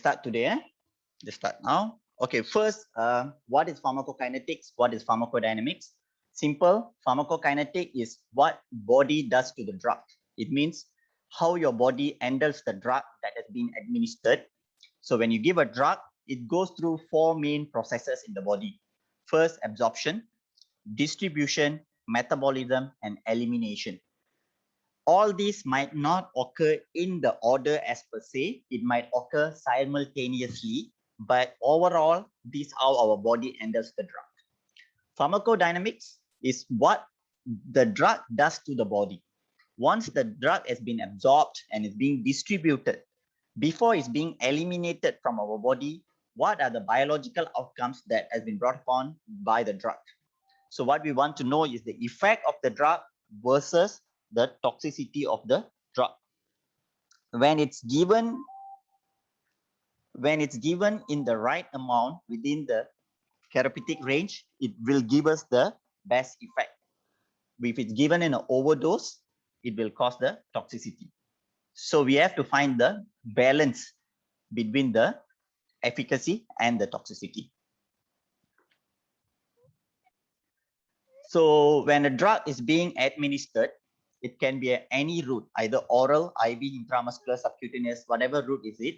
start today. Let's start now. Okay, first, what is pharmacokinetics? What is pharmacodynamics? Simple, pharmacokinetic is what body does to the drug. It means how your body handles the drug that has been administered. So when you give a drug, it goes through four main processes in the body. First, absorption, distribution, metabolism, and elimination. All these might not occur in the order as per se. It might occur simultaneously, but overall, this is how our body handles the drug. Pharmacodynamics is what the drug does to the body. Once the drug has been absorbed and is being distributed, before it's being eliminated from our body, what are the biological outcomes that has been brought upon by the drug? So what we want to know is the effect of the drug versus the toxicity of the drug. When it's given in the right amount within the therapeutic range, it will give us the best effect. If it's given in an overdose, it will cause the toxicity. So we have to find the balance between the efficacy and the toxicity. So when a drug is being administered, it can be any route, either oral, IV, intramuscular, subcutaneous, whatever route is it.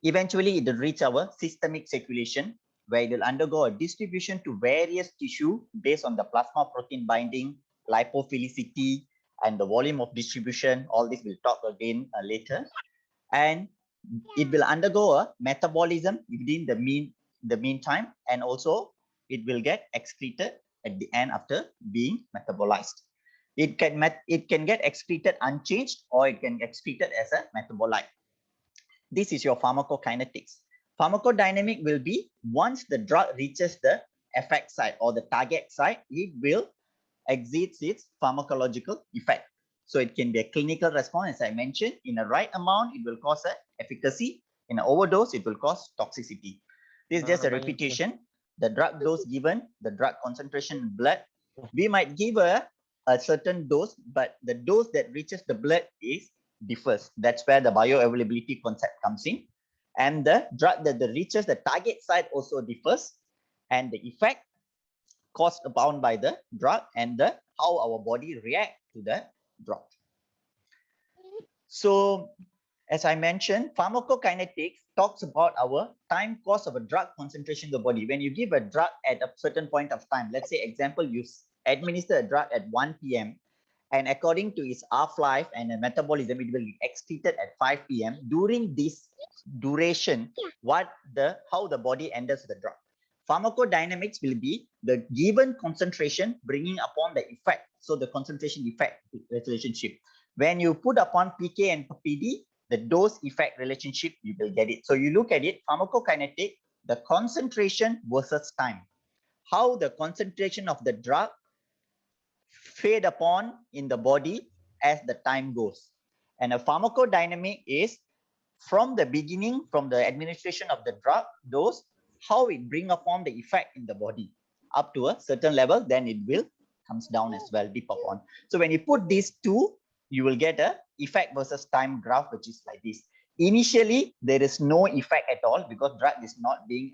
Eventually, it will reach our systemic circulation, where it will undergo a distribution to various tissue based on the plasma protein binding, lipophilicity, and the volume of distribution. All this we'll talk again later. And it will undergo a metabolism within the meantime, and also it will get excreted at the end after being metabolized. It can get excreted unchanged, or it can get excreted as a metabolite. This is your pharmacokinetics. Pharmacodynamic will be once the drug reaches the effect site or the target site, it will exceed its pharmacological effect. So it can be a clinical response, as I mentioned. In the right amount, it will cause an efficacy. In an overdose, it will cause toxicity. This is just a repetition. The drug dose given, the drug concentration in blood. We might give a certain dose, but the dose that reaches the blood differs. That's where the bioavailability concept comes in. And the drug that reaches the target site also differs. And the effect caused upon by the drug and how our body reacts to the drug. So, as I mentioned, pharmacokinetics talks about our time course of a drug concentration in the body. When you give a drug at a certain point of time, let's say, example, you administer a drug at 1 p.m. and according to its half-life and metabolism, it will be excreted at 5 p.m. During this duration, how the body handles the drug. Pharmacodynamics will be the given concentration bringing upon the effect. So the concentration effect relationship. When you put upon PK and PD, the dose effect relationship, you will get it. So you look at it, pharmacokinetic, the concentration versus time. How the concentration of the drug fade upon in the body as the time goes. And a pharmacodynamic is from the beginning, from the administration of the drug dose, how it bring upon the effect in the body up to a certain level, then it will comes down as well, dip upon. So when you put these two, you will get a effect versus time graph, which is like this. Initially, there is no effect at all because drug is not being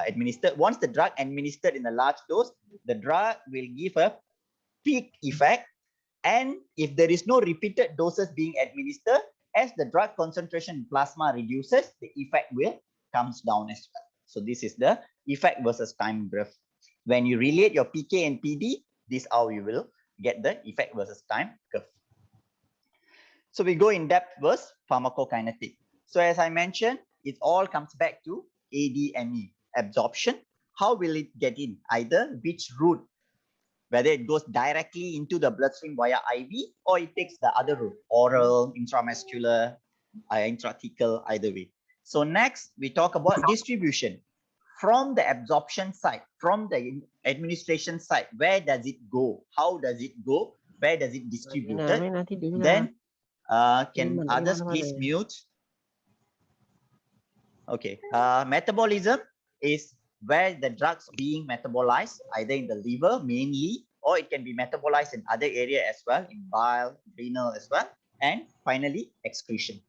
administered. Once the drug administered in a large dose, the drug will give a peak effect. And if there is no repeated doses being administered, as the drug concentration in plasma reduces, the effect will comes down as well. So this is the effect versus time graph. When you relate your PK and PD, this is how you will get the effect versus time curve. So we go in depth versus pharmacokinetic. So as I mentioned, it all comes back to ADME, absorption. How will it get in? Either which route, whether it goes directly into the bloodstream via IV or it takes the other route, oral, intramuscular, intrathecal, either way. So next, we talk about distribution. From the absorption side, from the administration side, where does it go? How does it go? Where does it distribute? Then, can others please mute? Okay. Metabolism is where the drugs being metabolized, either in the liver mainly, or it can be metabolized in other area as well, in bile, renal as well. And finally, excretion.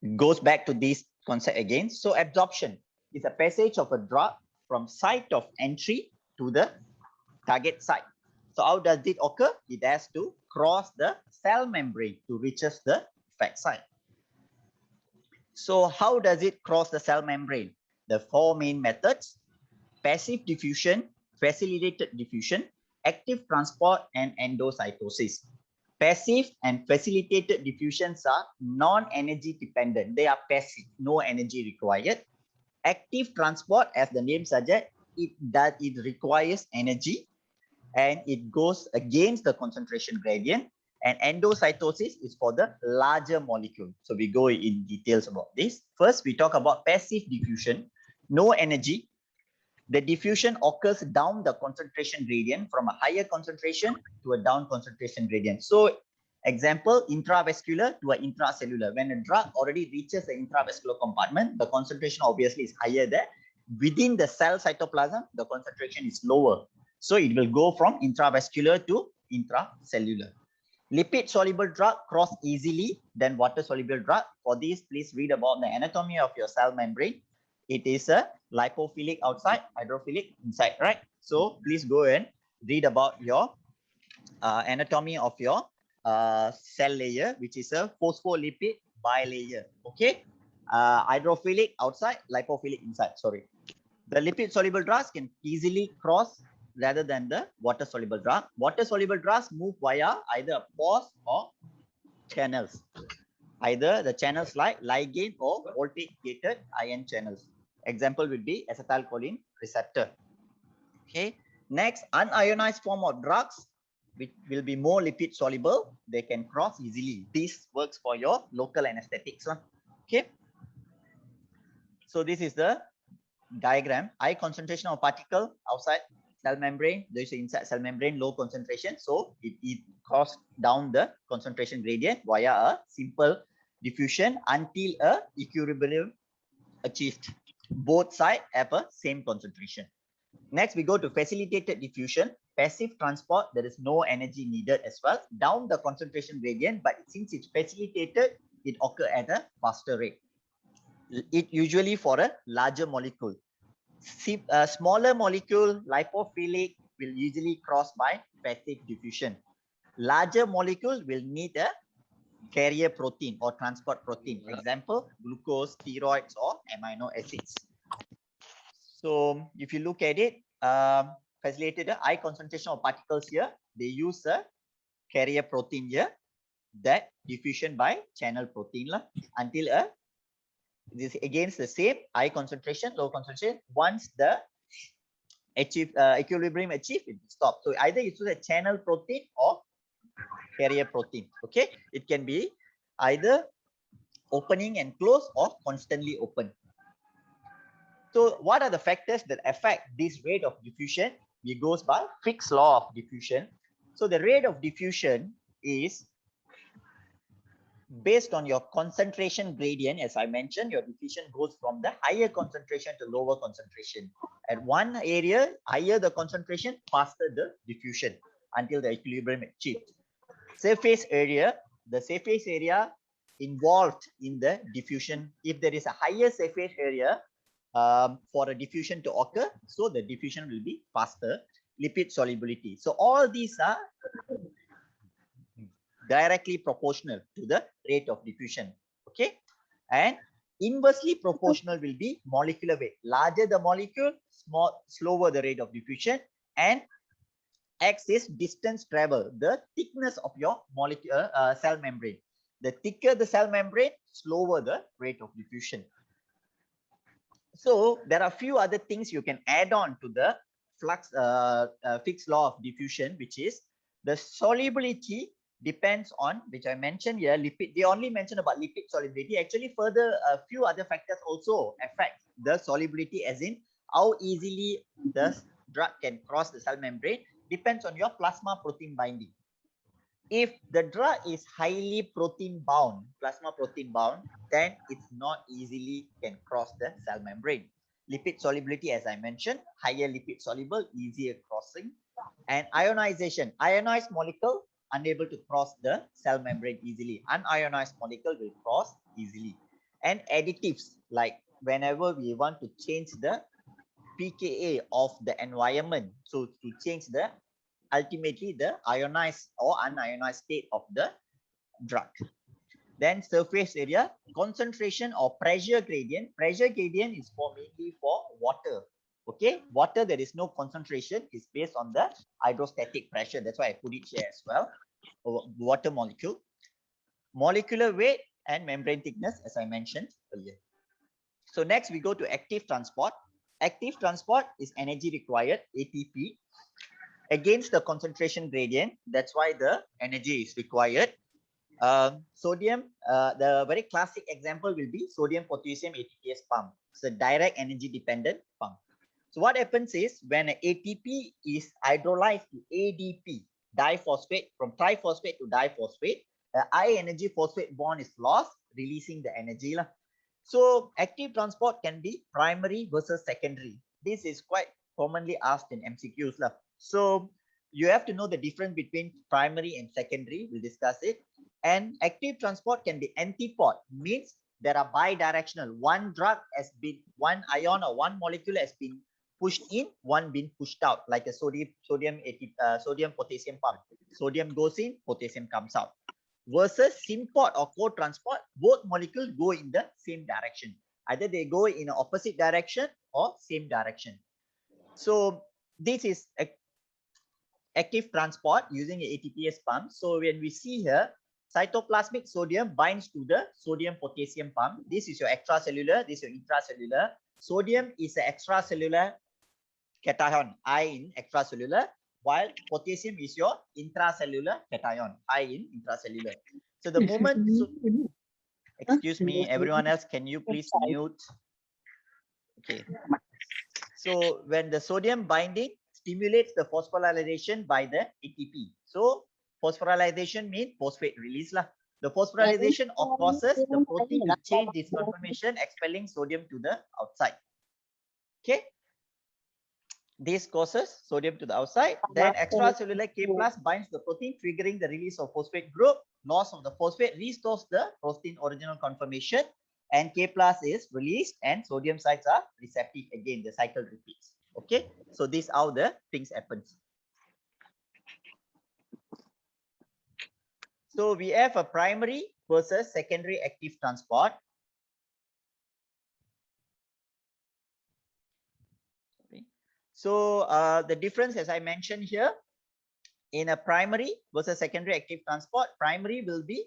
It goes back to these concept again. So absorption is a passage of a drug from site of entry to the target site. So how does it occur? It has to cross the cell membrane to reaches the effect site. So how does it cross the cell membrane? The four main methods: passive diffusion, facilitated diffusion, active transport, and endocytosis. Passive and facilitated diffusions are non-energy dependent. They are passive, no energy required. Active transport, as the name suggests, it requires energy and it goes against the concentration gradient. And endocytosis is for the larger molecule. So we go in details about this. First, we talk about passive diffusion. No energy. The diffusion occurs down the concentration gradient from a higher concentration to a down concentration gradient. So example, intravascular to an intracellular. When a drug already reaches the intravascular compartment, the concentration obviously is higher there. Within the cell cytoplasm, the concentration is lower. So it will go from intravascular to intracellular. Lipid soluble drug cross easily than water soluble drug. For this, please read about the anatomy of your cell membrane. It is a lipophilic outside, hydrophilic inside, right? So please go and read about your anatomy of your cell layer, which is a phospholipid bilayer. Okay, hydrophilic outside, lipophilic inside. Sorry, the lipid soluble drugs can easily cross rather than the water soluble drug. Water soluble drugs move via either pores or channels, either the channels like ligand or voltage gated ion channels. Example would be acetylcholine receptor. Okay. Next, unionized form of drugs, which will be more lipid soluble. They can cross easily. This works for your local anesthetics. Okay. So this is the diagram. High concentration of particle outside cell membrane. There is inside cell membrane, low concentration. So it crosses down the concentration gradient via a simple diffusion until a equilibrium achieved. Both sides have a same concentration. Next, we go to facilitated diffusion. Passive transport, there is no energy needed as well. Down the concentration gradient, but since it's facilitated, it occurs at a faster rate. It usually for a larger molecule. A smaller molecule, lipophilic, will usually cross by passive diffusion. Larger molecule will need a carrier protein or transport protein. Example, glucose, steroids, or amino acids. So if you look at it, facilitated high concentration of particles here, they use a carrier protein here, that diffusion by channel protein until this against the same high concentration, low concentration. Once the equilibrium achieved, it stops. So either it's a channel protein or carrier protein. Okay, it can be either opening and close or constantly open. So what are the factors that affect this rate of diffusion? It goes by Fick's law of diffusion. So the rate of diffusion is based on your concentration gradient. As I mentioned, your diffusion goes from the higher concentration to lower concentration. At one area, higher the concentration, faster the diffusion until the equilibrium achieved. Surface area, the surface area involved in the diffusion. If there is a higher surface area for a diffusion to occur, so the diffusion will be faster. Lipid solubility. So all these are directly proportional to the rate of diffusion. Okay, and inversely proportional will be molecular weight. Larger the molecule, slower the rate of diffusion, and X is distance travel, the thickness of your molecule cell membrane. The thicker the cell membrane, slower the rate of diffusion. So there are a few other things you can add on to the Fick's law of diffusion, which is the solubility depends on, which I mentioned here, lipid. They only mention about lipid solubility. Actually, further a few other factors also affect the solubility, as in how easily the drug can cross the cell membrane. Depends on your plasma protein binding. If the drug is highly protein bound, plasma protein bound, then it's not easily can cross the cell membrane. Lipid solubility, as I mentioned, higher lipid soluble, easier crossing. And ionization, ionized molecule unable to cross the cell membrane easily. Unionized molecule will cross easily. and additives, like whenever we want to change the pKa of the environment, so to change the ultimately the ionized or unionized state of the drug. Then surface area, concentration or pressure gradient. Pressure gradient is mainly for water. Okay, water there is no concentration, is based on the hydrostatic pressure. That's why I put it here as well. Water molecule, molecular weight and membrane thickness, as I mentioned earlier. So next we go to active transport. Active transport is energy required, ATP, against the concentration gradient. That's why the energy is required. Sodium, the very classic example will be sodium potassium ATPase pump. It's a direct energy dependent pump. So what happens is when ATP is hydrolyzed to ADP, diphosphate, from triphosphate to diphosphate, the high energy phosphate bond is lost, releasing the energy. So active transport can be primary versus secondary. This is quite commonly asked in MCQs. So you have to know the difference between primary and secondary. We'll discuss it. And active transport can be antipod, means there are bidirectional. One drug has been, one ion or one molecule has been pushed in, one been pushed out, like a sodium potassium pump. Sodium goes in, potassium comes out. Versus sympod or co-transport, both molecules go in the same direction. Either they go in an opposite direction or same direction. So this is active transport using an ATPase pump. So when we see here, cytoplasmic sodium binds to the sodium potassium pump. This is your extracellular, this is your intracellular. Sodium is an extracellular cation, I in extracellular, while potassium is your intracellular cation, I in intracellular. So the moment, excuse me, everyone else, can you please mute? Okay. So when the sodium binding stimulates the phosphorylation by the ATP. So phosphorylation means phosphate release lah. The phosphorylation causes the protein to change its conformation, expelling sodium to the outside. Okay. This causes sodium to the outside. Then extracellular K plus binds the protein, triggering the release of phosphate group. Loss of the phosphate restores the protein original conformation, and K plus is released, and sodium sites are receptive again. The cycle repeats. Okay, so this is how the things happens. So we have a primary versus secondary active transport. So the difference, as I mentioned here, in a primary versus secondary active transport, primary will be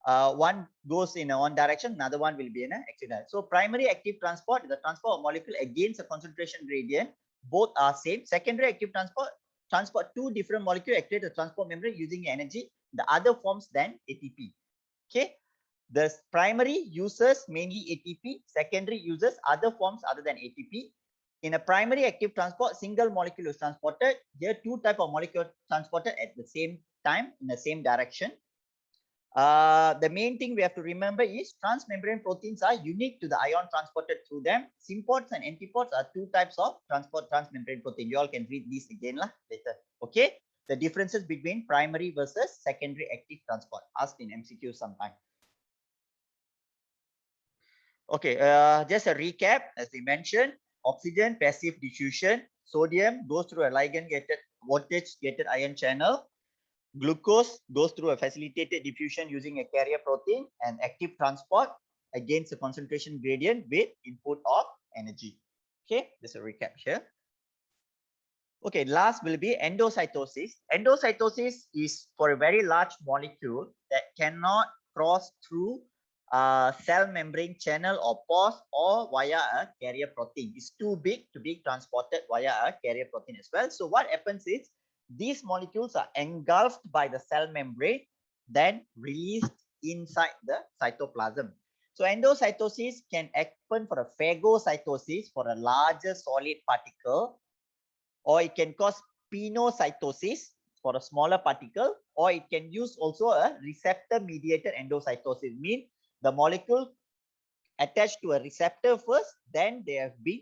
one goes in one direction, another one will be in an active direction. So primary active transport is the transport of molecule against a concentration gradient. Both are same. Secondary active transport two different molecules activate the transport membrane using energy. The other forms than ATP. Okay. The primary uses mainly ATP. Secondary uses other forms other than ATP. In a primary active transport, single molecule is transported. Here, two types of molecules transported at the same time in the same direction. The main thing we have to remember is transmembrane proteins are unique to the ion transported through them. Sympods and antipods are two types of transmembrane protein. You all can read these again later. Okay, the differences between primary versus secondary active transport, asked in MCQ sometime. Okay, just a recap. As we mentioned, oxygen passive diffusion, sodium goes through a ligand gated voltage gated ion channel. Glucose goes through a facilitated diffusion using a carrier protein, and active transport against a concentration gradient with input of energy. Okay, just a recap here. Okay, last will be endocytosis. Endocytosis is for a very large molecule that cannot cross through cell membrane channel or pores or via a carrier protein. It's too big to be transported via a carrier protein as well. So what happens is, these molecules are engulfed by the cell membrane, then released inside the cytoplasm. So endocytosis can happen for a phagocytosis for a larger solid particle, or it can cause pinocytosis for a smaller particle, or it can use also a receptor mediated endocytosis, means the molecule attached to a receptor first, then they have been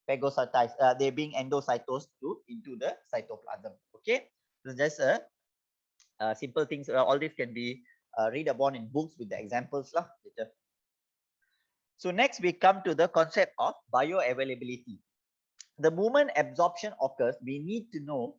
phagocytized, they're being endocytosed into the cytoplasm. Okay, so just simple things. All this can be read upon in books with the examples later. So next we come to the concept of bioavailability. The moment absorption occurs, we need to know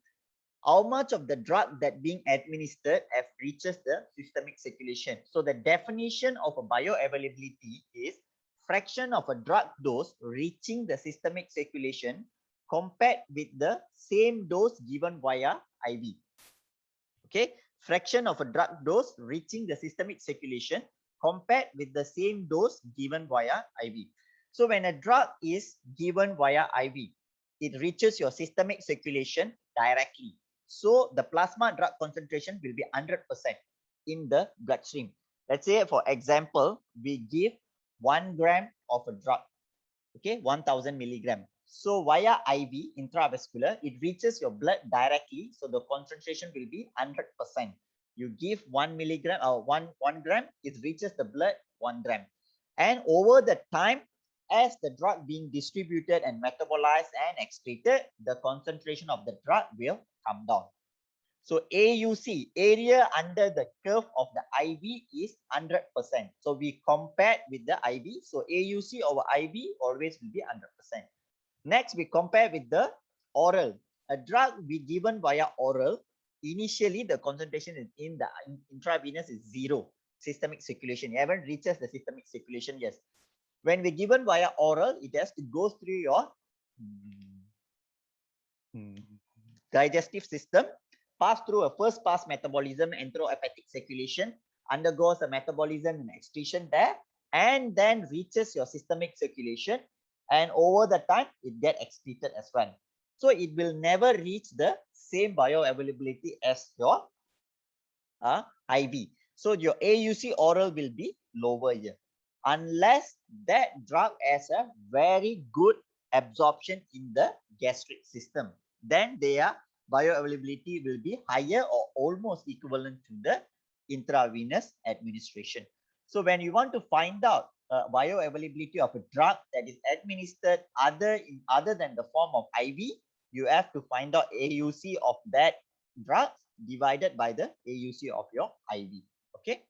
how much of the drug that being administered have reaches the systemic circulation. So the definition of a bioavailability is fraction of a drug dose reaching the systemic circulation compared with the same dose given via IV. Okay, fraction of a drug dose reaching the systemic circulation compared with the same dose given via IV. So when a drug is given via IV, it reaches your systemic circulation directly. So the plasma drug concentration will be 100% in the bloodstream. Let's say, for example, we give 1 gram of a drug, okay, 1000 milligram. So via IV, intravascular, it reaches your blood directly. So the concentration will be 100%. You give 1 milligram or 1 gram, it reaches the blood 1 gram. And over the time, as the drug being distributed and metabolized and excreted, the concentration of the drug will come down. So AUC, area under the curve of the IV, is 100%. So we compared with the IV. So AUC over IV always will be 100%. Next, we compare with the oral. A drug be given via oral, initially the concentration in the intravenous is 0. Systemic circulation, you haven't reaches the systemic circulation, yes. When we given via oral, it has to go through your digestive system, pass through a first pass metabolism, enterohepatic circulation, undergoes a metabolism and excretion there, and then reaches your systemic circulation, and over the time it get excreted as well. So it will never reach the same bioavailability as your IV. So your AUC oral will be lower here, unless that drug has a very good absorption in the gastric system. Then their bioavailability will be higher or almost equivalent to the intravenous administration. So when you want to find out bioavailability of a drug that is administered other than the form of IV, you have to find out AUC of that drug divided by the AUC of your IV. Okay.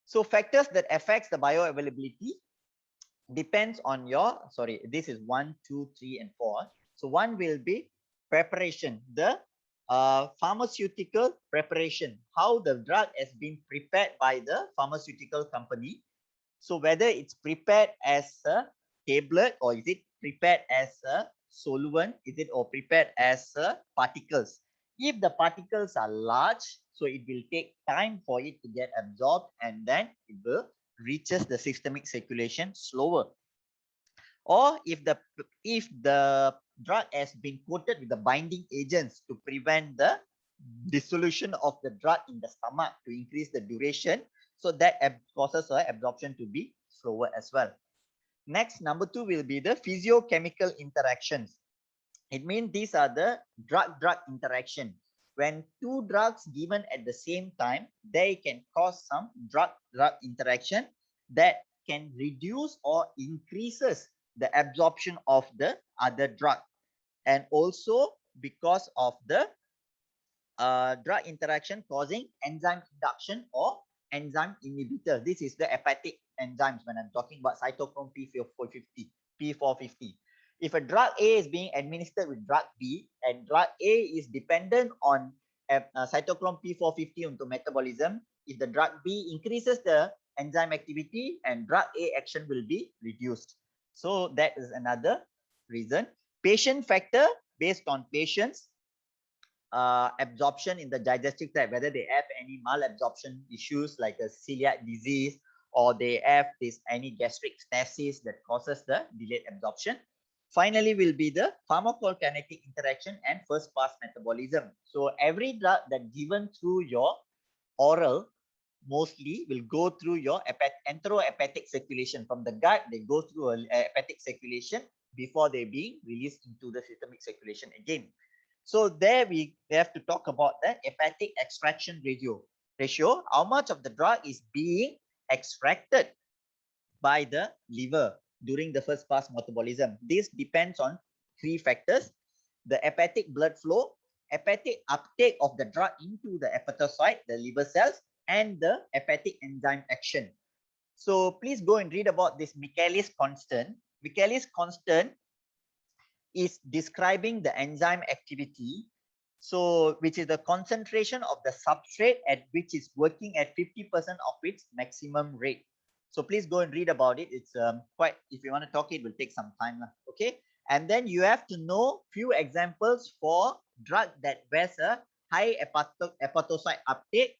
So factors that affects the bioavailability depends on your, sorry, this is 1, 2, 3, and 4. So one will be preparation, the pharmaceutical preparation, how the drug has been prepared by the pharmaceutical company. So whether it's prepared as a tablet, or is it prepared as a solvent, is it or prepared as particles. If the particles are large, so it will take time for it to get absorbed, and then it will reaches the systemic circulation slower. Or if the drug has been coated with the binding agents to prevent the dissolution of the drug in the stomach to increase the duration, so that causes absorption to be slower as well. Next, number 2 will be the physiochemical interactions. It means these are the drug-drug interaction. When two drugs given at the same time, they can cause some drug-drug interaction that can reduce or increases the absorption of the other drug. And also because of the drug interaction causing enzyme induction or enzyme inhibitor. This is the hepatic enzymes when I'm talking about cytochrome P450. If a drug A is being administered with drug B, and drug A is dependent on cytochrome P450 into metabolism, if the drug B increases the enzyme activity, and drug A action will be reduced. So that is another reason. Patient factor, based on patients absorption in the digestive tract, whether they have any malabsorption issues like a celiac disease, or they have any gastric stasis that causes the delayed absorption. Finally will be the pharmacokinetic interaction and first pass metabolism. So every drug that given through your oral mostly will go through your enterohepatic circulation. From the gut, they go through a hepatic circulation before they being released into the systemic circulation again. So there we have to talk about the hepatic extraction ratio, how much of the drug is being extracted by the liver during the first pass metabolism. This depends on 3 factors: the hepatic blood flow, hepatic uptake of the drug into the hepatocyte, the liver cells, and the hepatic enzyme action. So please go and read about this Michaelis constant. Michaelis constant is describing the enzyme activity, so which is the concentration of the substrate at which is working at 50% of its maximum rate. So please go and read about it. It's quite, if you want to talk, it will take some time. Okay. And then you have to know few examples for drug that has a high hepatocyte uptake,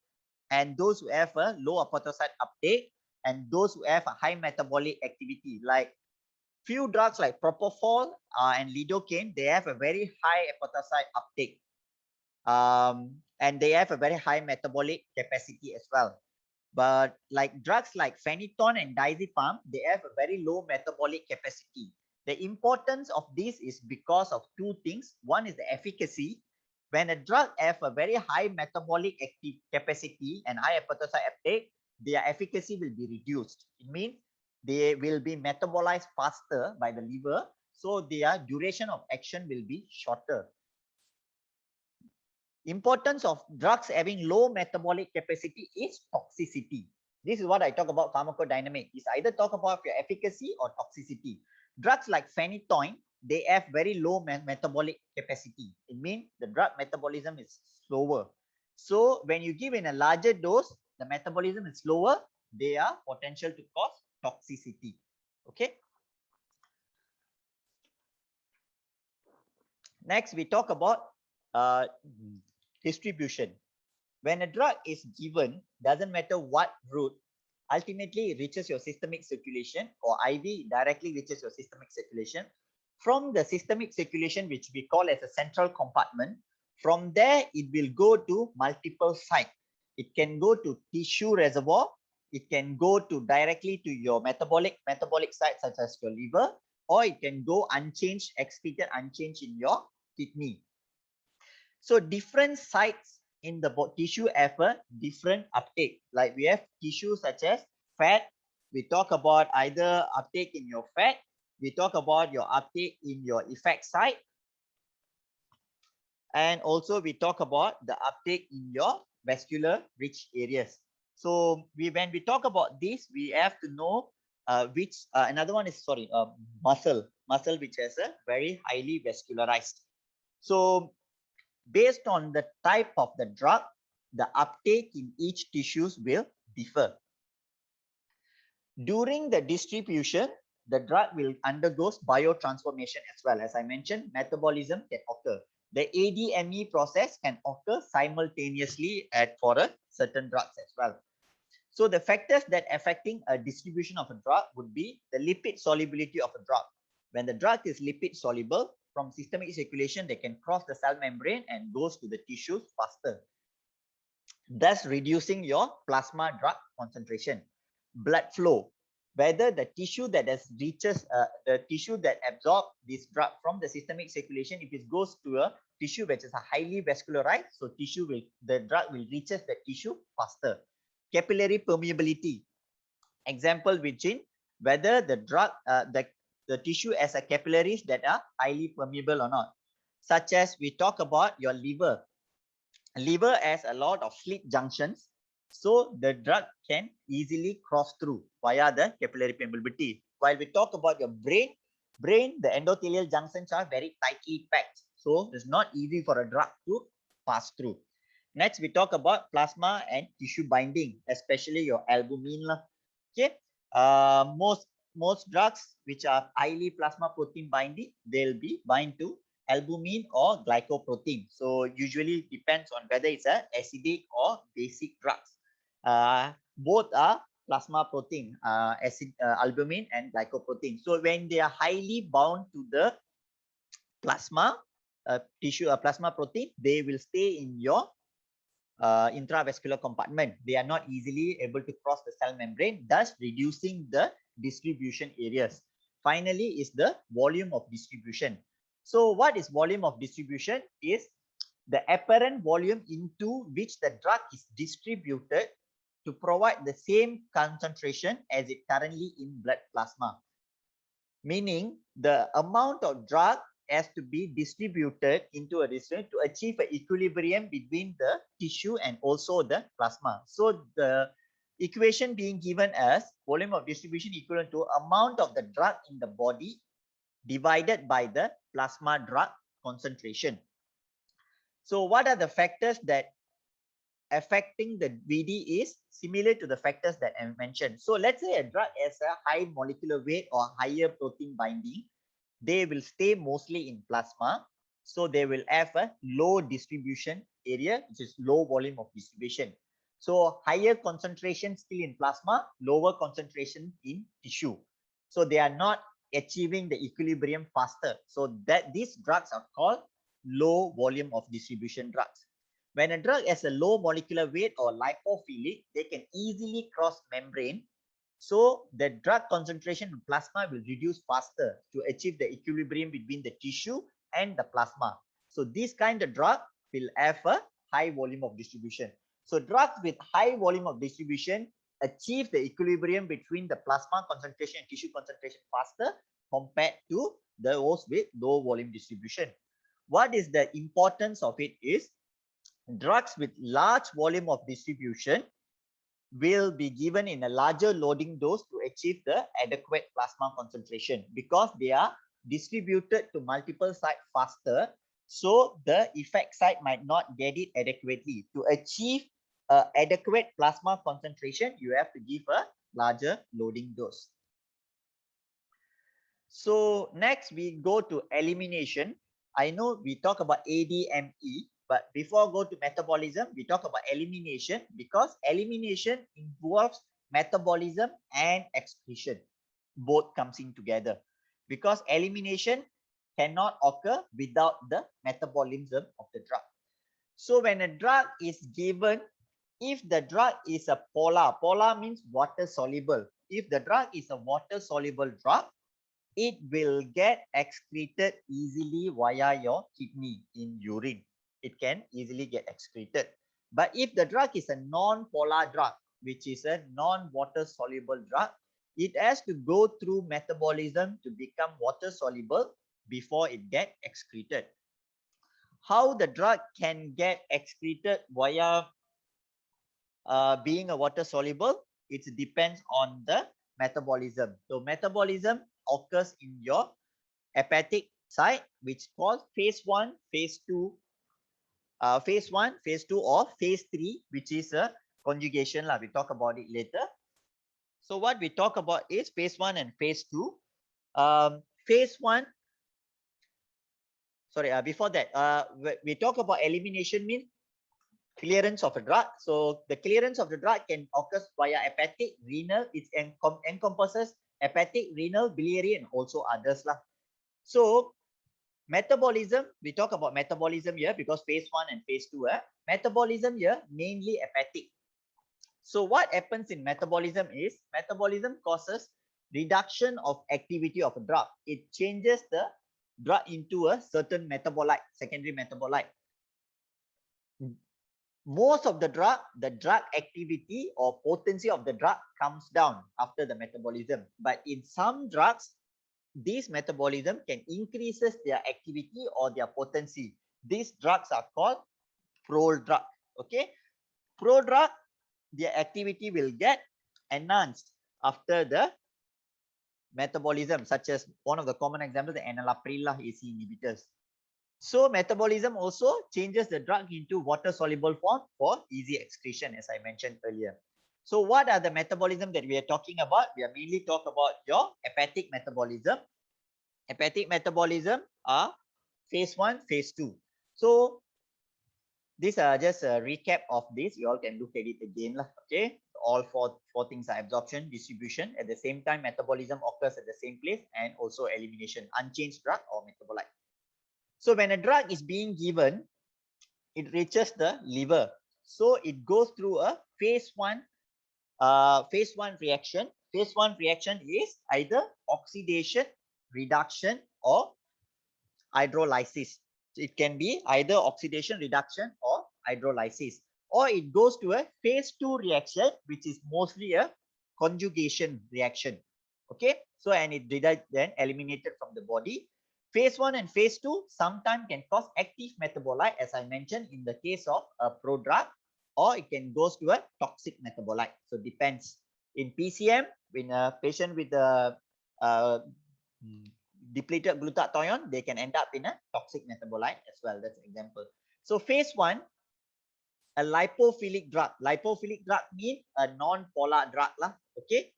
and those who have a low hepatocyte uptake, and those who have a high metabolic activity. Like few drugs like propofol and lidocaine, they have a very high hepatocyte uptake, and they have a very high metabolic capacity as well. But like drugs like phenytoin and diazepam, they have a very low metabolic capacity. The importance of this is because of two things. One is the efficacy. When a drug have a very high metabolic capacity and high hepatocyte uptake, their efficacy will be reduced. It means they will be metabolized faster by the liver, so their duration of action will be shorter. Importance of drugs having low metabolic capacity is toxicity. This is what I talk about pharmacodynamics. Is either talk about your efficacy or toxicity. Drugs like phenytoin, they have very low metabolic capacity. It means the drug metabolism is slower. So when you give in a larger dose, the metabolism is slower. They are potential to cause toxicity. Okay. Next, we talk about distribution. When a drug is given, doesn't matter what route, ultimately it reaches your systemic circulation, or IV directly reaches your systemic circulation. From the systemic circulation, which we call as a central compartment, from there it will go to multiple sites. It can go to tissue reservoir, it can go to directly to your metabolic sites such as your liver, or it can go unchanged, excreted unchanged in your kidney. So different sites in the tissue have a different uptake. Like we have tissues such as fat. We talk about either uptake in your fat. We talk about your uptake in your effect site. And also we talk about the uptake in your vascular rich areas. So when we talk about this, we have to know which another one is muscle which has a very highly vascularized. So based on the type of the drug, the uptake in each tissues will differ. During the distribution, the drug will undergo biotransformation as well. As I mentioned, metabolism can occur. The ADME process can occur simultaneously for a certain drugs as well. So the factors that affecting a distribution of a drug would be the lipid solubility of a drug. When the drug is lipid soluble, from systemic circulation, they can cross the cell membrane and goes to the tissues faster, thus reducing your plasma drug concentration. Blood flow, whether the tissue that reaches the tissue that absorbs this drug from the systemic circulation, if it goes to a tissue which is a highly vascularized, so the drug will reaches the tissue faster. Capillary permeability, example which whether the drug the tissue has a capillaries that are highly permeable or not, such as we talk about your liver. Liver has a lot of slit junctions, so the drug can easily cross through via the capillary permeability. While we talk about your brain, the endothelial junctions are very tightly packed, so it's not easy for a drug to pass through. Next, we talk about plasma and tissue binding, especially your albumin. Okay, most drugs which are highly plasma protein binding, they'll be bind to albumin or glycoprotein. So usually it depends on whether it's a acidic or basic drugs. Both are plasma protein, albumin and glycoprotein. So when they are highly bound to the plasma tissue, plasma protein, they will stay in your intravascular compartment. They are not easily able to cross the cell membrane, thus reducing the distribution areas. Finally is the volume of distribution. So what is volume of distribution? Is the apparent volume into which the drug is distributed to provide the same concentration as it currently in blood plasma. Meaning the amount of drug has to be distributed into a recipient to achieve an equilibrium between the tissue and also the plasma. So the Equation being given as volume of distribution equivalent to amount of the drug in the body divided by the plasma drug concentration. So what are the factors that affecting the VD is similar to the factors that I mentioned. So let's say a drug has a high molecular weight or higher protein binding. They will stay mostly in plasma. So they will have a low distribution area, which is low volume of distribution. So higher concentration still in plasma, lower concentration in tissue. So they are not achieving the equilibrium faster. So that these drugs are called low volume of distribution drugs. When a drug has a low molecular weight or lipophilic, they can easily cross membrane. So the drug concentration in plasma will reduce faster to achieve the equilibrium between the tissue and the plasma. So this kind of drug will have a high volume of distribution. So drugs with high volume of distribution achieve the equilibrium between the plasma concentration and tissue concentration faster compared to those with low volume distribution. What is the importance of it is drugs with large volume of distribution will be given in a larger loading dose to achieve the adequate plasma concentration because they are distributed to multiple sites faster. So the effect site might not get it adequately. To achieve adequate plasma concentration, you have to give a larger loading dose. So next we go to elimination. I know we talk about ADME, but before go to metabolism, we talk about elimination because elimination involves metabolism and excretion. Both comes in together because elimination cannot occur without the metabolism of the drug. So when a drug is given, if the drug is a polar means water soluble. If the drug is a water soluble drug, it will get excreted easily via your kidney in urine. It can easily get excreted. But if the drug is a non-polar drug, which is a non-water soluble drug, it has to go through metabolism to become water soluble before it get excreted. How the drug can get excreted via being a water soluble, it depends on the metabolism. So metabolism occurs in your hepatic side, which called phase 1, phase 2, phase 1, phase 2 or phase 3, which is a conjugation. We talk about it later. So what we talk about is phase 1 and phase 2. Phase 1, sorry, before that, we talk about elimination means clearance of a drug. So the clearance of the drug can occur via hepatic, renal. It encompasses hepatic, renal, biliary, and also others. So metabolism, we talk about metabolism here because phase 1 and phase 2. Metabolism here, mainly hepatic. So what happens in metabolism is, metabolism causes reduction of activity of a drug. It changes the drug into a certain metabolite, secondary metabolite. Most of the drug activity or potency of the drug comes down after the metabolism. But in some drugs, this metabolism can increases their activity or their potency. These drugs are called prodrug. Okay, prodrug, their activity will get enhanced after the metabolism, such as one of the common examples, the enalapril AC inhibitors. So metabolism also changes the drug into water soluble form for easy excretion, as I mentioned earlier. So what are the metabolism that we are talking about? We are mainly talk about your hepatic metabolism. Hepatic metabolism are phase 1, phase 2. So these are just a recap of this. You all can look at it again. Okay, all four things are absorption, distribution. At the same time, metabolism occurs at the same place, and also elimination, unchanged drug or metabolite. So when a drug is being given, it reaches the liver. So it goes through a phase 1 reaction. Phase 1 reaction is either oxidation, reduction, or hydrolysis. So it can be either oxidation, reduction, or hydrolysis. Or it goes to a phase 2 reaction, which is mostly a conjugation reaction. Okay, so and it then eliminated from the body. Phase 1 and phase 2 sometimes can cause active metabolite, as I mentioned in the case of a prodrug. or it can go to a toxic metabolite. So depends. In PCM, in a patient with a depleted glutathione, they can end up in a toxic metabolite as well. That's an example. So phase 1, a lipophilic drug. Lipophilic drug means a non-polar drug lah. Okay.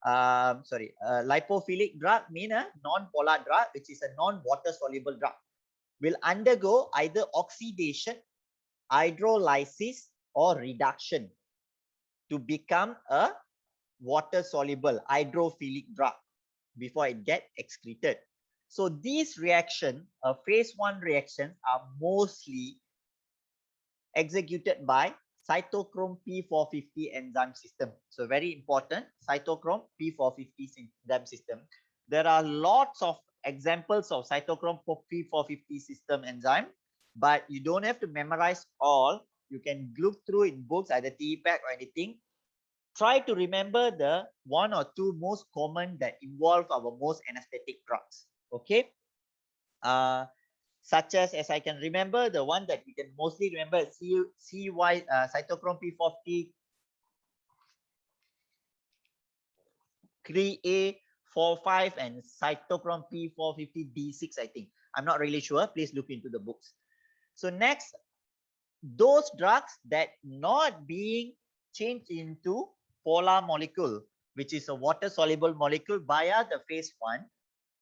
Lipophilic drug mean a non-polar drug, which is a non-water soluble drug. Will undergo either oxidation, hydrolysis, or reduction to become a water soluble hydrophilic drug before it get excreted. So these reactions, phase 1 reactions, are mostly executed by cytochrome P450 enzyme system. So very important, cytochrome P450 enzyme system. There are lots of examples of cytochrome P450 system enzyme, but you don't have to memorize all. You can look through in books, either TPAC or anything. Try to remember the 1 or 2 most common that involve our most anesthetic drugs. Okay. Such as I can remember, the one that we can mostly remember is cytochrome P450, CREA45, and cytochrome P450D6, I think. I'm not really sure. Please look into the books. So next, those drugs that not being changed into polar molecule, which is a water soluble molecule via the phase 1,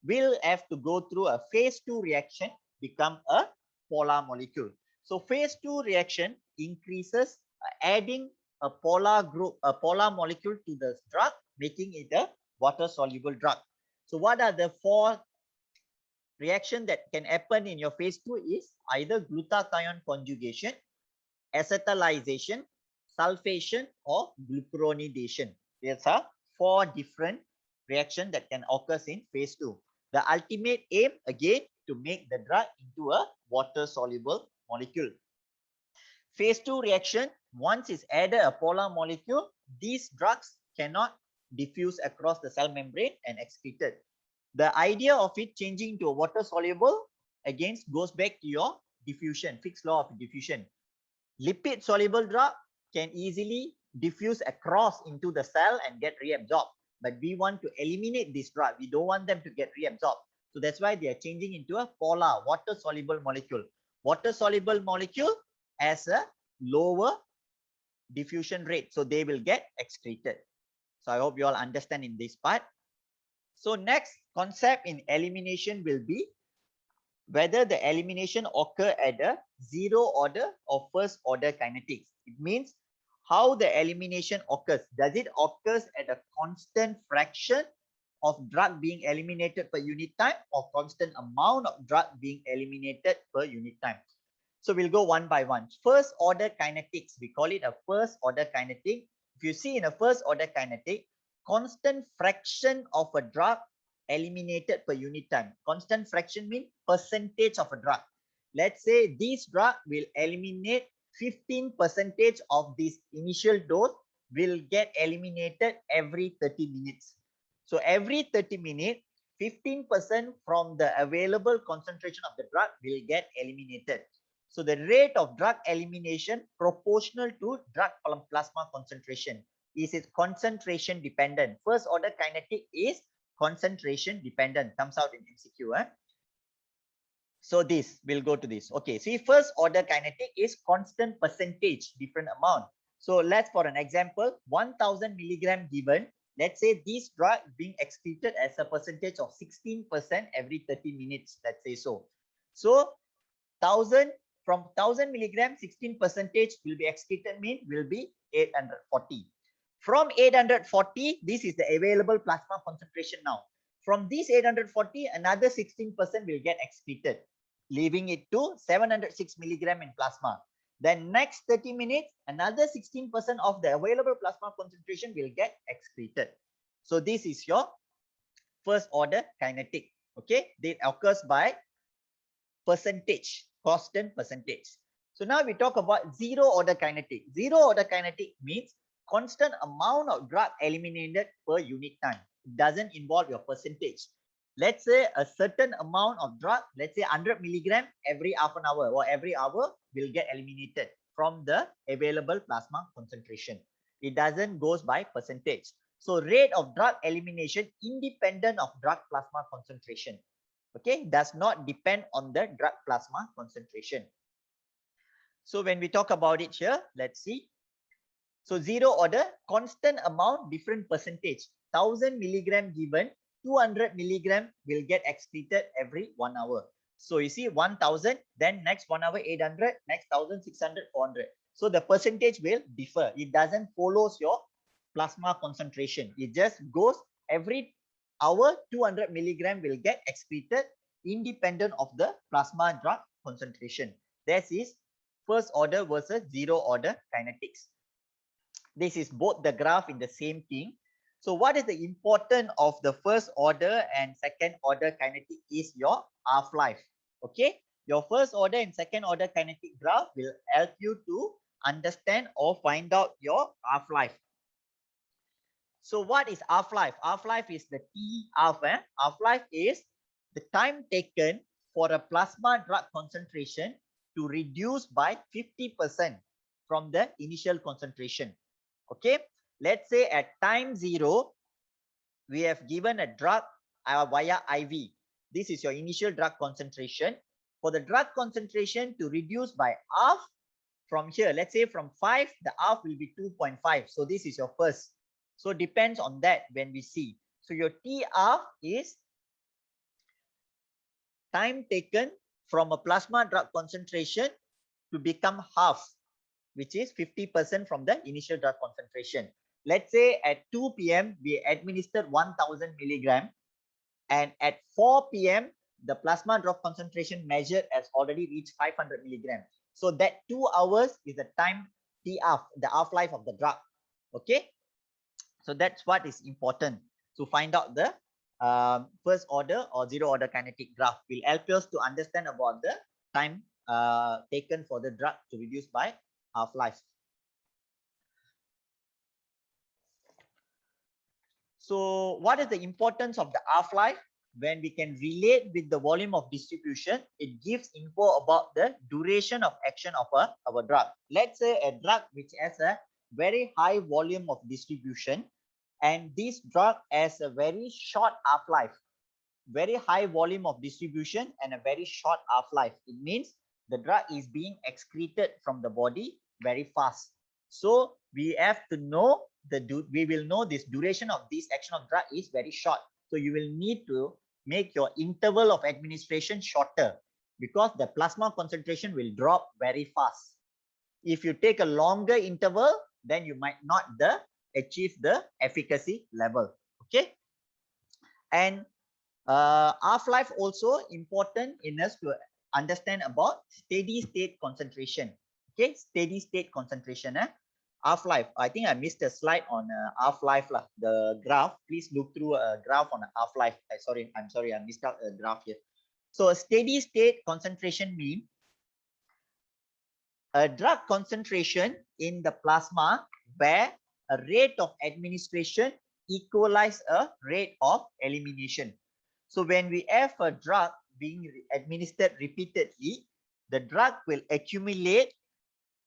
will have to go through a phase 2 reaction, become a polar molecule. So phase 2 reaction increases, adding a polar group, a polar molecule to the drug, making it a water soluble drug. So what are the 4 reactions that can happen in your phase 2 is either glutathione conjugation, acetalization, sulfation, or glucuronidation. There are 4 different reactions that can occur in phase 2. The ultimate aim, again, to make the drug into a water-soluble molecule. Phase 2 reaction, once it's added a polar molecule, these drugs cannot diffuse across the cell membrane and excreted. The idea of it changing to a water-soluble, again, goes back to your diffusion, fixed law of diffusion. Lipid-soluble drug can easily diffuse across into the cell and get reabsorbed. But we want to eliminate this drug. We don't want them to get reabsorbed. So that's why they are changing into a polar water-soluble molecule. Water-soluble molecule has a lower diffusion rate. So they will get excreted. So I hope you all understand in this part. So next concept in elimination will be whether the elimination occur at a 0 order or first order kinetics. It means how the elimination occurs. Does it occurs at a constant fraction of drug being eliminated per unit time or constant amount of drug being eliminated per unit time? So we'll go one by one. First order kinetics, we call it a first order kinetic. If you see in a first order kinetic, constant fraction of a drug eliminated per unit time. Constant fraction means percentage of a drug. Let's say this drug will eliminate 15% of this initial dose will get eliminated every 30 minutes. So every 30 minutes, 15% from the available concentration of the drug will get eliminated. So the rate of drug elimination proportional to drug plasma concentration. Is it concentration dependent? First order kinetic is concentration dependent. Comes out in MCQ. So this will go to this. Okay, see, first order kinetic is constant percentage, different amount. So let's, for an example, 1000 milligram given. Let's say this drug being excreted as a percentage of 16% every 30 minutes. Let's say so. So 1000 from 1000 milligram, 16% will be excreted, mean will be 840. From 840, this is the available plasma concentration now. From this 840, another 16% will get excreted, leaving it to 706 milligram in plasma. Then next 30 minutes, another 16% of the available plasma concentration will get excreted. So this is your first order kinetic. Okay, it occurs by percentage, constant percentage. So now we talk about zero order kinetic. Zero order kinetic means constant amount of drug eliminated per unit time. It doesn't involve your percentage. Let's say a certain amount of drug, let's say 100 milligram every half an hour or every hour will get eliminated. from the available plasma concentration. It doesn't goes by percentage. So rate of drug elimination independent of drug plasma concentration. Okay, does not depend on the drug plasma concentration. So when we talk about it here, let's see. So zero order, constant amount, different percentage. 1000 milligram given, 200 milligram will get excreted every 1 hour. So you see 1000, then next 1 hour 800, next 1600, 400. So the percentage will differ. It doesn't follow your plasma concentration. It just goes every hour 200 milligram will get excreted independent of the plasma drug concentration. This is first order versus zero order kinetics. This is both the graph in the same thing. So what is the importance of the first order and second order kinetic is your half-life. Okay, your first order and second order kinetic graph will help you to understand or find out your half-life. So what is half-life? Half-life is the T half. Half-life is the time taken for a plasma drug concentration to reduce by 50% from the initial concentration. Okay, let's say at time 0, we have given a drug via IV. This is your initial drug concentration. For the drug concentration to reduce by half from here, let's say from 5, the half will be 2.5. So this is your first. So depends on that when we see. So your T half is time taken from a plasma drug concentration to become half, which is 50% from the initial drug concentration. Let's say at 2 p.m. we administered 1000 milligram, and at 4 p.m. the plasma drug concentration measured has already reached 500 milligram. So that 2 hours is the time T half, the half-life of the drug. Okay, so that's what is important to find out the first order or zero order kinetic graph. Will help us to understand about the time taken for the drug to reduce by half-life. So what is the importance of the half-life? When we can relate with the volume of distribution, it gives info about the duration of action of our drug. Let's say a drug which has a very high volume of distribution, and this drug has a very short half-life, very high volume of distribution and a very short half-life. It means the drug is being excreted from the body very fast. So we have to know we will know this duration of this action of drug is very short. So you will need to make your interval of administration shorter, because the plasma concentration will drop very fast. If you take a longer interval, then you might not achieve the efficacy level. Okay, and half-life also important in us to understand about steady state concentration. Okay, steady state concentration. Half-life, I think I missed a slide on half-life lah. The graph, please look through a graph on half-life. I'm sorry, I missed out a graph here. So a steady state concentration means a drug concentration in the plasma where a rate of administration equalize a rate of elimination. So when we have a drug being administered repeatedly, the drug will accumulate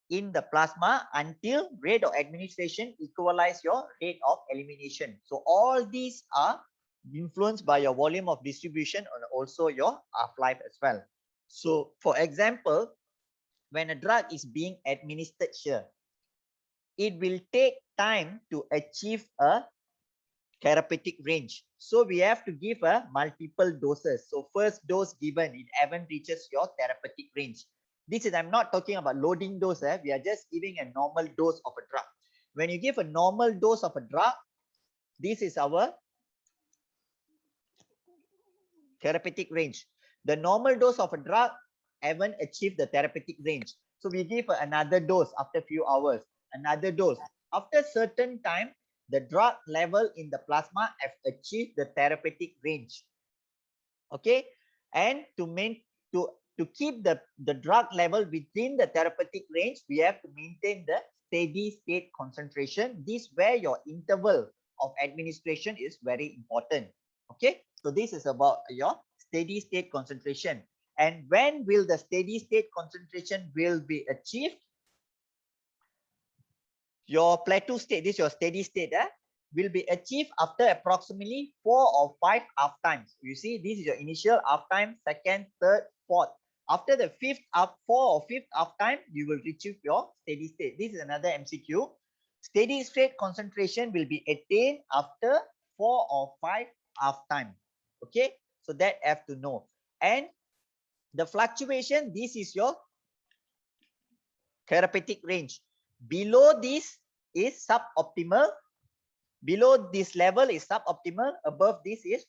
in the plasma until rate of administration equalize your rate of elimination. So all these are influenced by your volume of distribution and also your half-life as well. So for example, when a drug is being administered here, it will take time to achieve a therapeutic range. So we have to give a multiple doses. So first dose given, it haven't reaches your therapeutic range. This is, I'm not talking about loading dose. We are just giving a normal dose of a drug. When you give a normal dose of a drug, this is our therapeutic range. The normal dose of a drug haven't achieved the therapeutic range. So we give another dose after a few hours, another dose. After a certain time, the drug level in the plasma have achieved the therapeutic range. Okay, and to keep the drug level within the therapeutic range, we have to maintain the steady state concentration. This where your interval of administration is very important. Okay, so this is about your steady state concentration. And when will the steady state concentration will be achieved? your plateau state, this is your steady state, will be achieved after approximately 4 or 5 half times. You see, this is your initial half time, second, third, fourth. After the fifth half, 4 or 5th half time, you will achieve your steady state. This is another MCQ. Steady state concentration will be attained after 4 or 5 half time. Okay, so that have to know. And the fluctuation, this is your therapeutic range. Below this is suboptimal. Below this level is suboptimal. Above this is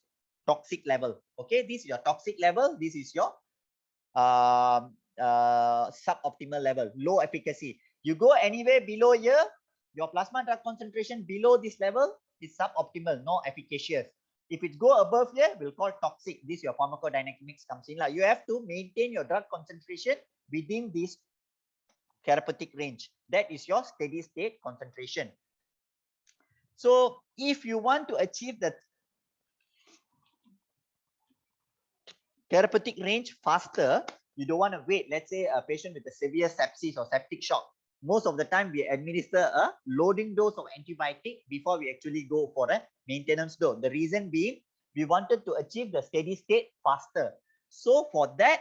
toxic level. Okay, this is your toxic level. This is your suboptimal level, low efficacy. You go anywhere below here, your plasma drug concentration below this level is suboptimal, no efficacious. If it go above here, we'll call toxic. This your pharmacodynamics comes in. You have to maintain your drug concentration within this therapeutic range. That is your steady state concentration. So if you want to achieve the therapeutic range faster, you don't want to wait. Let's say a patient with a severe sepsis or septic shock. Most of the time, we administer a loading dose of antibiotic before we actually go for a maintenance dose. The reason being, we wanted to achieve the steady state faster. So for that,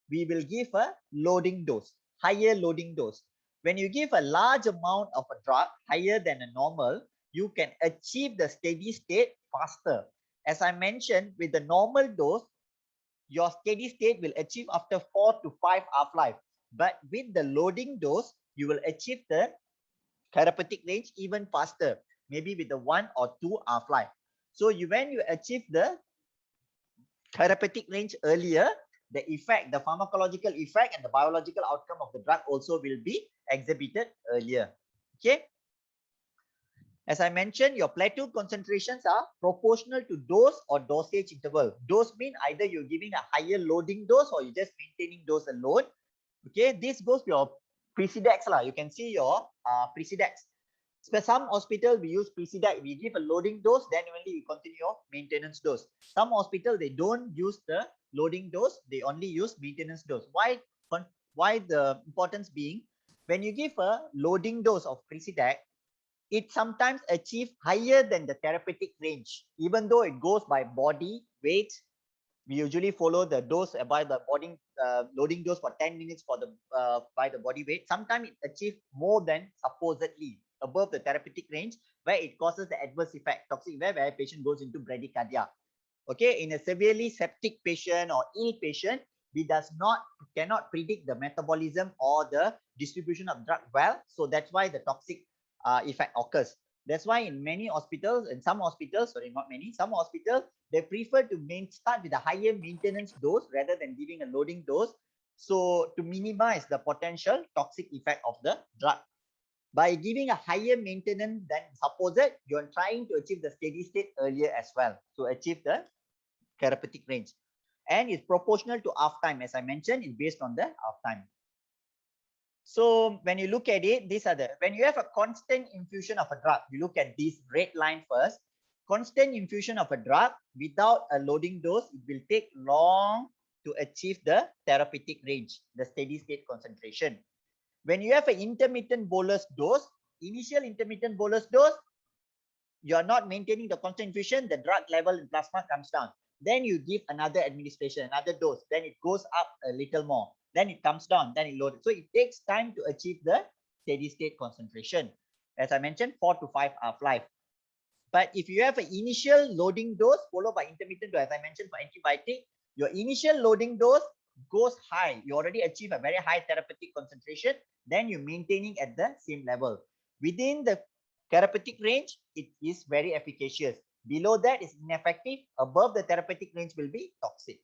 we will give a loading dose, higher loading dose. When you give a large amount of a drug, higher than a normal, you can achieve the steady state faster. As I mentioned, with the normal dose, your steady state will achieve after 4 to 5 half-life. But with the loading dose, you will achieve the therapeutic range even faster, maybe with the 1 or 2 half-life. So when you achieve the therapeutic range earlier, the effect, the pharmacological effect and the biological outcome of the drug also will be exhibited earlier. Okay. As I mentioned, your plateau concentrations are proportional to dose or dosage interval. Dose mean either you're giving a higher loading dose or you're just maintaining dose alone. Okay, this goes to your Presidex lah. You can see your Presidex. For some hospital, we use Presidex. We give a loading dose, then only we continue your maintenance dose. Some hospital, they don't use the loading dose. They only use maintenance dose. Why the importance being, when you give a loading dose of Presidex, it sometimes achieves higher than the therapeutic range, even though it goes by body weight. We usually follow the dose by the body loading dose for 10 minutes for the by the body weight. Sometimes it achieves more than supposedly above the therapeutic range, where it causes the adverse effect, toxic, where a patient goes into bradycardia. Okay, in a severely septic patient or ill patient, we cannot predict the metabolism or the distribution of drug well. So that's why the toxic effect occurs. That's why in many hospitals, in some hospitals, sorry, not many, some hospitals, they prefer to start with a higher maintenance dose rather than giving a loading dose. So to minimize the potential toxic effect of the drug. By giving a higher maintenance than supposed, you're trying to achieve the steady state earlier as well to achieve the therapeutic range. And it's proportional to half time. As I mentioned, it's based on the half time. So when you look at it, when you have a constant infusion of a drug, you look at this red line first. Constant infusion of a drug without a loading dose, it will take long to achieve the therapeutic range, the steady state concentration. When you have an intermittent bolus dose, initial intermittent bolus dose, you are not maintaining the constant infusion, the drug level in plasma comes down. Then you give another administration, another dose, then it goes up a little more. Then it comes down, then it loads. So it takes time to achieve the steady state concentration. As I mentioned, 4 to 5 half-life. But if you have an initial loading dose followed by intermittent dose, as I mentioned for antibiotic, your initial loading dose goes high. You already achieve a very high therapeutic concentration. Then you're maintaining at the same level. Within the therapeutic range, it is very efficacious. Below that is ineffective. Above the therapeutic range will be toxic.